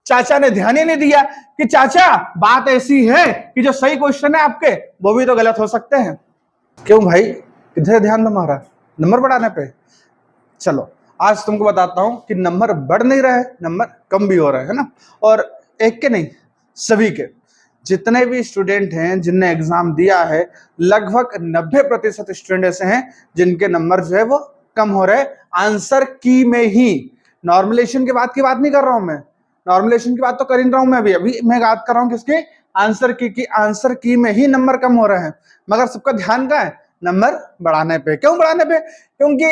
चाचा ने ध्यान ही नहीं दिया कि चाचा बात ऐसी है कि जो सही क्वेश्चन है आपके वो भी तो गलत हो सकते हैं। क्यों भाई, किधर ध्यान तुम्हारा नंबर बढ़ाने पे? चलो आज तुमको बताता हूं कि नंबर बढ़ नहीं रहे, नंबर कम भी हो रहे हैं ना। और एक के नहीं, सभी के, जितने भी स्टूडेंट हैं जिनने एग्जाम दिया है, लगभग 90% स्टूडेंट ऐसे हैं जिनके नंबर जो है वो कम हो रहे हैं आंसर की में ही। नॉर्मलेशन की बात नहीं कर रहा हूं मैं, नॉर्मलेशन की बात तो कर ही रहा हूं मैं, अभी मैं बात कर रहा हूं किसके, आंसर की आंसर की में ही नंबर कम हो रहे हैं। मगर सबका ध्यान कहाँ है? नंबर बढ़ाने पे। क्यों बढ़ाने पे? क्योंकि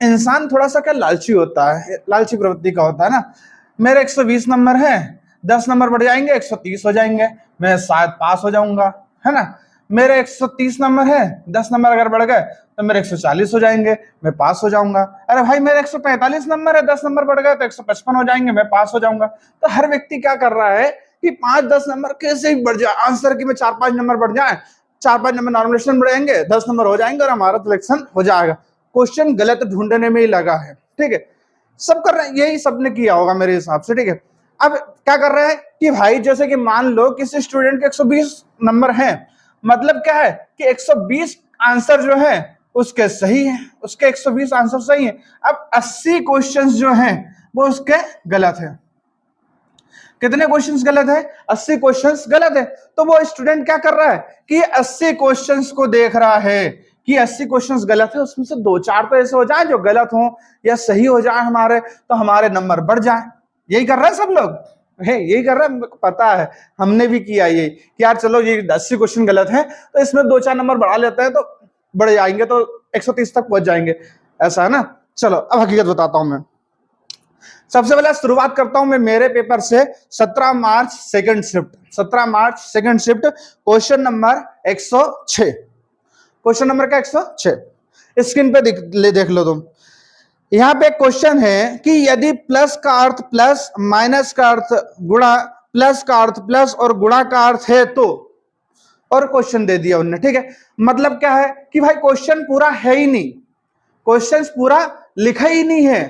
इंसान थोड़ा सा क्या लालची होता है, लालची प्रवृत्ति का होता है ना। मेरे 120 नंबर है, 10 नंबर बढ़ जाएंगे 130 हो जाएंगे, मैं शायद पास हो जाऊंगा, है ना। मेरे 130 नंबर है, 10 नंबर अगर बढ़ गए तो मेरे 140 हो जाएंगे, मैं पास हो जाऊंगा। अरे भाई मेरे 145 नंबर है, 10 नंबर बढ़ गए तो 155 हो जाएंगे, मैं पास हो जाऊंगा। तो हर व्यक्ति क्या कर रहा है कि 5-10 नंबर कैसे ही बढ़ जाए, आंसर की में 4-5 नंबर बढ़ जाए, 4-5 नंबर नॉर्मलेशन बढ़ेंगे, 10 नंबर हो जाएंगे और हमारा सिलेक्शन हो जाएगा। क्वेश्चन गलत ढूंढने में ही लगा है, ठीक है। सब कर रहे हैं, यही सबने किया होगा मेरे हिसाब से, ठीक है। अब क्या कर रहे हैं कि भाई जैसे कि मान लो किसी स्टूडेंट के 120 नंबर हैं, मतलब क्या है कि 120 आंसर जो है उसके सही है, उसके 120 आंसर सही है। अब 80 क्वेश्चंस जो हैं वो उसके गलत है। कितने क्वेश्चंस गलत है? 80 क्वेश्चंस गलत है। तो वो स्टूडेंट क्या कर रहा है कि 80 क्वेश्चंस को देख रहा है कि 80 क्वेश्चंस गलत है, उसमें से 2-4 तो ऐसे हो जाए जो गलत हो या सही हो जाए हमारे, तो हमारे नंबर बढ़ जाए। यही कर रहे हैं सब लोग, यही कर रहे हैं, पता है हमने भी किया ये कि यार चलो ये 80 क्वेश्चन गलत है तो इसमें 2-4 नंबर बढ़ा लेते हैं तो बढ़ जाएंगे, तो 130 तक पहुंच जाएंगे, ऐसा है ना। चलो अब हकीकत बताता हूं मैं। सबसे पहले शुरुआत करता हूं मैं मेरे पेपर से। 17 March second shift question number 106, question number का 106 स्क्रीन पे देख लो तुम। यहां पे क्वेश्चन है कि यदि प्लस का अर्थ प्लस, माइनस का अर्थ गुणा, प्लस का अर्थ प्लस और गुणा का अर्थ है तो, और क्वेश्चन दे दिया उन्होंने, ठीक है। मतलब क्या है कि भाई क्वेश्चन पूरा है ही नहीं, क्वेश्चन पूरा लिखा ही नहीं है,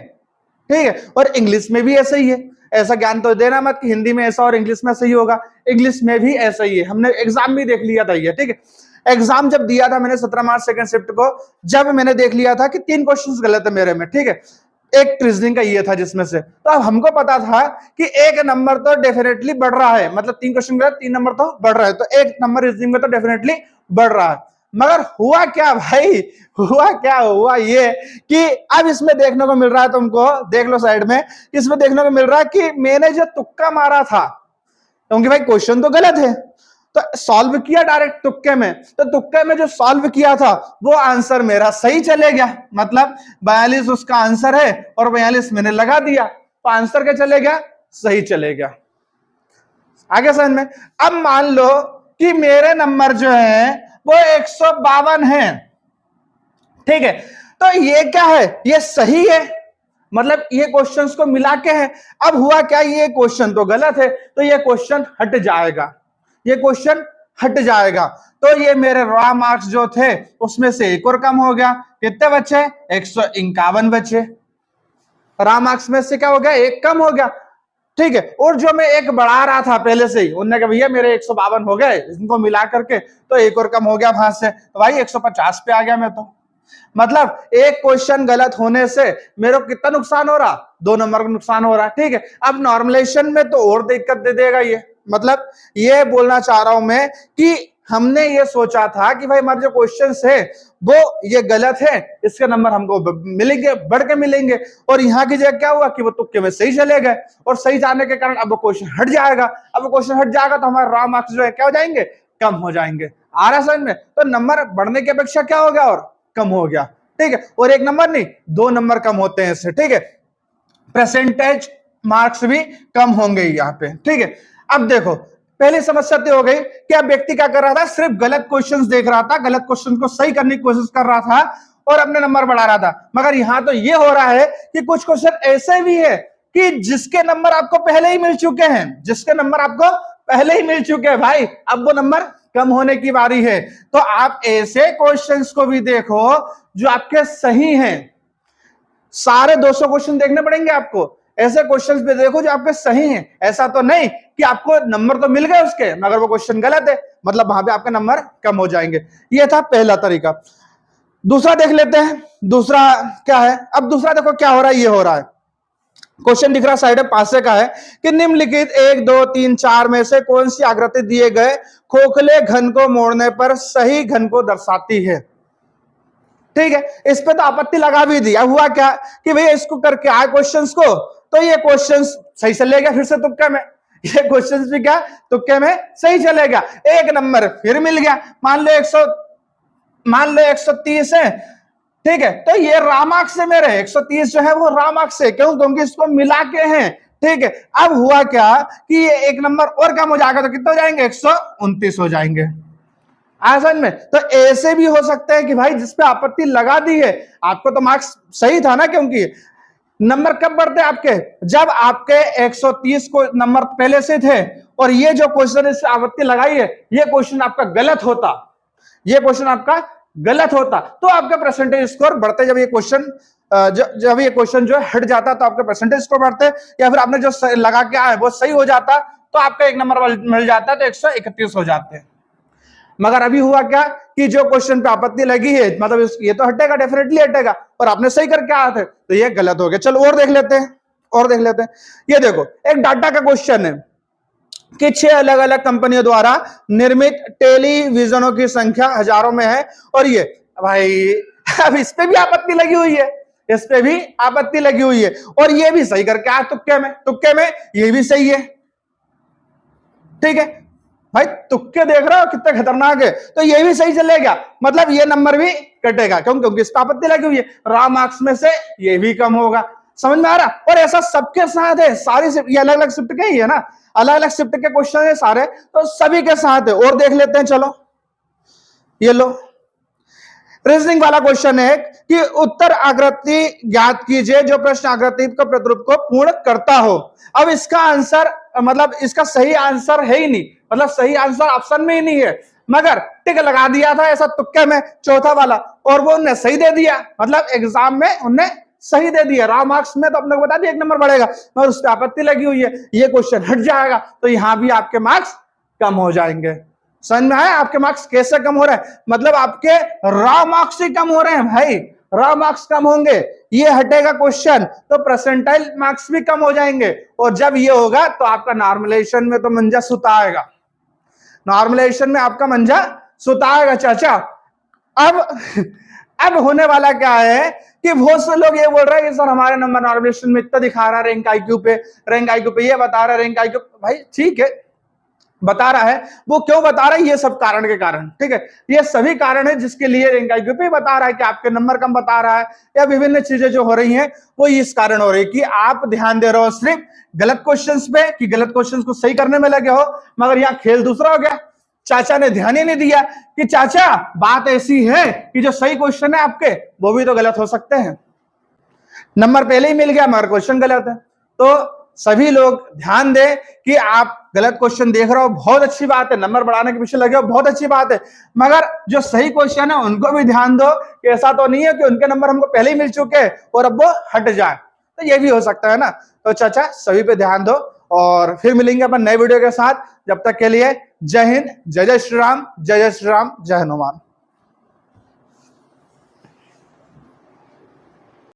ठीक है। और इंग्लिश में भी ऐसा ही है, ऐसा ज्ञान तो देना मत कि हिंदी में ऐसा और इंग्लिश में ऐसा ही होगा, इंग्लिश में भी ऐसा ही है। हमने एग्जाम भी देख लिया था ये, ठीक है। एग्जाम जब दिया था मैंने 17 मार्च सेकंड शिफ्ट को, जब मैंने देख लिया था कि 3 क्वेश्चंस गलत है मेरे में, ठीक है। एक रीजनिंग का ये था जिसमें से, तो अब हमको पता था कि एक नंबर तो डेफिनेटली बढ़ रहा है, मतलब 3 क्वेश्चन गलत, 3 नंबर तो बढ़ रहा है, तो एक नंबर रीजनिंग में तो डेफिनेटली बढ़ रहा है। मगर हुआ क्या भाई, हुआ ये कि अब इसमें देखने को मिल रहा है, तुमको देख लो साइड में, इसमें देखने को मिल रहा है कि मैंने जो तुक्का मारा था, क्योंकि भाई क्वेश्चन तो गलत है, तो सॉल्व किया डायरेक्ट तुक्के में, तो तुक्के में जो सॉल्व किया था वो आंसर मेरा सही चले गया, मतलब 42 उसका आंसर है और 42 मैंने लगा दिया, तो आंसर क्या चले गया? सही चले गया। आगे समझ में? अब मान लो कि मेरे नंबर जो है वो 152 है, ठीक है। तो ये क्या है? ये सही है, मतलब ये क्वेश्चंस को मिला के है। अब हुआ क्या, ये क्वेश्चन तो गलत है तो ये क्वेश्चन हट जाएगा, ये क्वेश्चन हट जाएगा। तो ये मेरे रॉ मार्क्स जो थे उसमें से एक और कम हो गया। कितने बचे? 151 बचे। रॉ मार्क्स में से क्या हो गया? एक कम हो गया, ठीक है। और जो मैं एक बढ़ा रहा था पहले से ही, उन्होंने कहा भैया मेरे 152 हो गए, इनको मिला करके तो एक और कम हो गया वहां से, तो भाई 150 पे आ गया मैं तो। मतलब एक क्वेश्चन गलत होने से मेरे को कितना नुकसान हो रहा? 2 नंबर का नुकसान हो रहा, ठीक है। अब नॉर्मलेशन में तो और दिक्कत दे देगा ये, मतलब ये बोलना चाह रहा हूं मैं कि हमने ये सोचा था कि भाई हमारे जो क्वेश्चंस है वो ये गलत है, इसके नंबर हमको मिलेंगे, बढ़ के मिलेंगे, और यहाँ की जगह क्या हुआ कि वो तुक्के में सही चले गए, और सही जाने के कारण अब वो क्वेश्चन हट जाएगा। अब वो क्वेश्चन हट जाएगा तो हमारे रॉ मार्क्स जो है क्या हो जाएंगे? कम हो जाएंगे। आ रहा समझ में? तो नंबर बढ़ने की अपेक्षा क्या हो गया? और कम हो गया, ठीक है। और एक नंबर नहीं, 2 नंबर कम होते हैं इससे, ठीक है। परसेंटेज मार्क्स भी कम होंगे यहाँ पे, ठीक है। अब देखो पहली समस्या तो हो गई कि अब व्यक्ति क्या कर रहा था? सिर्फ गलत क्वेश्चंस देख रहा था, गलत क्वेश्चन को सही करने की कोशिश कर रहा था और अपने नंबर बढ़ा रहा था। मगर यहां तो ये हो रहा है कि कुछ क्वेश्चन ऐसे भी है कि जिसके नंबर आपको पहले ही मिल चुके हैं, जिसके नंबर आपको पहले ही मिल चुके हैं भाई, अब वो नंबर कम होने की बारी है। तो आप ऐसे क्वेश्चंस को भी देखो जो आपके सही हैं। सारे 200 क्वेश्चन देखने पड़ेंगे आपको, ऐसे क्वेश्चंस पे देखो जो आपके सही हैं। ऐसा तो नहीं कि आपको नंबर तो मिल गए उसके मगर वो क्वेश्चन गलत है, मतलब वहां पे आपके नंबर कम हो जाएंगे। ये था पहला तरीका। दूसरा देख लेते हैं, दूसरा क्या है। अब दूसरा देखो क्या हो रहा है, ये हो रहा है, क्वेश्चन दिख रहा साइड में पासे का है कि निम्नलिखित 1 2 3 4 में से कौन सी आकृति दिए गए खोखले घन को मोड़ने पर सही घन को दर्शाती है। ठीक है, इस पे तो आपत्ति लगा भी दी। अब हुआ क्या कि भैया इसको करके आए क्वेश्चंस को, तो ये क्वेश्चंस सही चलेगा फिर से तुक्के में, ये क्वेश्चंस भी क्या तुक्के में सही चलेगा। एक नंबर फिर मिल गया। मान लो 130 है, ठीक है, तो ये रामार्क से मेरे 130 जो है वो रामार्क से, क्यों, क्योंकि इसको मिला के हैं। ठीक है, अब हुआ क्या कि ये एक नंबर और कम हो जाएगा, तो कितने हो जाएंगे, 129 हो जाएंगे। आसान में तो ऐसे भी हो सकता है कि भाई जिसपे आपत्ति लगा दी है आपको तो मार्क्स सही था ना, क्योंकि नंबर कब बढ़ते आपके, जब आपके 130 को नंबर पहले से थे और ये जो क्वेश्चन इससे आपत्ति लगाई है ये क्वेश्चन आपका गलत होता, ये क्वेश्चन आपका गलत होता, तो आपका परसेंटेज स्कोर बढ़ते। जब ये क्वेश्चन जब ये क्वेश्चन जो हट जाता तो आपके परसेंटेज स्कोर बढ़ते, या फिर आपने जो लगा के आए वो सही हो जाता तो आपका एक नंबर मिल जाता, तो 131 हो जाते। मगर अभी हुआ क्या कि जो क्वेश्चन पे आपत्ति लगी है, मतलब ये तो हटेगा, डेफिनेटली हटेगा, और आपने सही करके आए थे तो ये गलत हो गया। चलो और देख लेते हैं, और देख लेते हैं। ये देखो एक डाटा का क्वेश्चन है कि 6 अलग अलग कंपनियों द्वारा निर्मित टेलीविजनों की संख्या हजारों में है, और ये भाई अब इस पे भी आपत्ति लगी हुई है, इस पे भी आपत्ति लगी हुई है, और ये भी सही करके आए तुक्के में ये भी सही है। ठीक है भाई, तुक्के देख रहे हो कितने खतरनाक है, तो ये भी सही चलेगा, मतलब ये नंबर भी कटेगा, क्योंकि इस पर आपत्ति लगी हुई है। रॉ मार्क्स में से ये भी कम होगा, समझ में आ रहा। और ऐसा सबके साथ है, सारी ये अलग अलग शिफ्ट के ही है ना, अलग अलग शिफ्ट के क्वेश्चन है सारे, तो सभी के साथ है। और देख लेते हैं, चलो ये लो, रीजनिंग वाला क्वेश्चन है कि उत्तर आकृति ज्ञात कीजिए जो प्रश्न आकृति का प्रतिरूप को पूर्ण करता हो। अब इसका आंसर, मतलब इसका सही आंसर है ही नहीं, मतलब सही आंसर ऑप्शन में ही नहीं है, मगर टिक लगा दिया था ऐसा तुक्के में चौथा वाला, और वो उन्हें सही दे दिया, मतलब एग्जाम में उन्हें सही दे दिया। रॉ मार्क्स में तो अपने को बता दिया 1 नंबर बढ़ेगा, मगर उस पर आपत्ति लगी हुई है, ये क्वेश्चन हट जाएगा तो यहां भी आपके मार्क्स कम हो जाएंगे। समझ में आया आपके मार्क्स कैसे कम हो रहे हैं, मतलब आपके रॉ मार्क्स ही कम हो रहे हैं भाई, रॉ मार्क्स कम होंगे, ये हटेगा क्वेश्चन तो परसेंटाइल मार्क्स भी कम हो जाएंगे, और जब ये होगा तो आपका नॉर्मलाइजेशन में तो मंजा सुता आएगा, नॉर्मलाइजेशन में आपका मंजा सुता आएगा चाचा। अब होने वाला क्या है कि बहुत से लोग ये बोल रहे हैं कि सर हमारे नंबर नॉर्मलाइजेशन में इतना दिखा रहा है, रैंक आईक्यू पे ये बता रहा है, रैंक आईक्यू, भाई ठीक है बता रहा है, वो क्यों बता रहा है, ये सब कारण के कारण, ठीक है, ये सभी कारण है जिसके लिए रैंक आईक्यू पे बता रहा है कि आपके नंबर कम बता रहा है, या विभिन्न चीजें जो हो रही हैं वो इस कारण हो रही है कि आप ध्यान दे रहे हो सिर्फ गलत क्वेश्चंस पे, कि गलत क्वेश्चंस को सही करने में लगे हो, मगर यहाँ खेल दूसरा हो गया। चाचा ने ध्यान ही नहीं दिया कि चाचा बात ऐसी है कि जो सही क्वेश्चन है आपके वो भी तो गलत हो सकते हैं, नंबर पहले ही मिल गया मगर क्वेश्चन गलत है। तो सभी लोग ध्यान दें कि आप गलत क्वेश्चन देख रहे हो, बहुत अच्छी बात है, नंबर बढ़ाने के पीछे लगे हो, बहुत अच्छी बात है, मगर जो सही क्वेश्चन है उनको भी ध्यान दो कि ऐसा तो नहीं है कि उनके नंबर हमको पहले ही मिल चुके हैं और अब वो हट जाए, तो ये भी हो सकता है ना। तो चाचा सभी पे ध्यान दो, और फिर मिलेंगे अपन नए वीडियो के साथ। जब तक के लिए जय हिंद, जय जय श्री राम, जय जय श्री राम, जय हनुमान।